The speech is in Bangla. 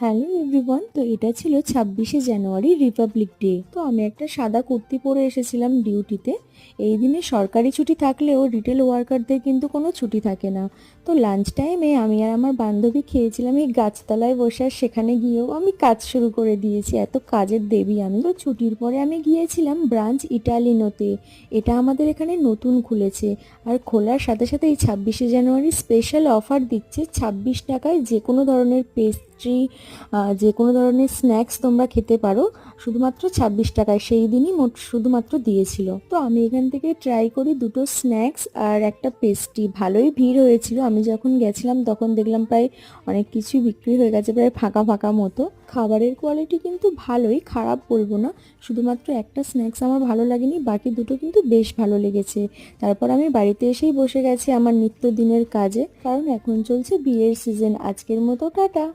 হ্যালো এভরিওয়ান, তো এটা ছিল 26শে জানুয়ারি রিপাবলিক ডে। তো আমি একটা সাদা কুর্তি পরে এসেছিলাম ডিউটিতে। এই দিনে সরকারি ছুটি থাকলেও রিটেল ওয়ার্কারদের কিন্তু কোনো ছুটি থাকে না। তো লাঞ্চ টাইমে আমি আর আমার বান্ধবী খেয়েছিলাম এই গাছতলায় বসে, আর সেখানে গিয়েও আমি কাজ শুরু করে দিয়েছি। এত কাজের দেবী আমি। তো ছুটির পরে আমি গিয়েছিলাম ব্রাঞ্চ ইটালিনোতে। এটা আমাদের এখানে নতুন খুলেছে, আর খোলার সাথে সাথে এই 26শে জানুয়ারি স্পেশাল অফার দিচ্ছে। 26 টাকায় যে কোনো ধরনের পেস্ট্রি, যে কোনো ধরনের স্ন্যাক্স তোমরা খেতে পারো শুধুমাত্র 26 টাকায়। সেই দিনই মোট শুধুমাত্র দিয়েছিল। তো আমি এখান থেকে ট্রাই করি দুটো স্ন্যাক্স আর একটা পেস্ট্রি। ভালোই ভিড় হয়েছিল, আমি যখন গেছিলাম তখন দেখলাম প্রায় অনেক কিছুই বিক্রি হয়ে গেছে, প্রায় ফাঁকা ফাঁকা মতো। খাবারের কোয়ালিটি কিন্তু ভালোই, খারাপ বলবো না। শুধুমাত্র একটা স্ন্যাক্স আমার ভালো লাগেনি, বাকি দুটো কিন্তু বেশ ভালো লেগেছে। তারপর আমি বাড়িতে এসেই বসে গেছি আমার নিত্যদিনের কাজে, কারণ এখন চলছে বিয়ের সিজন। আজকের মতো টাটা।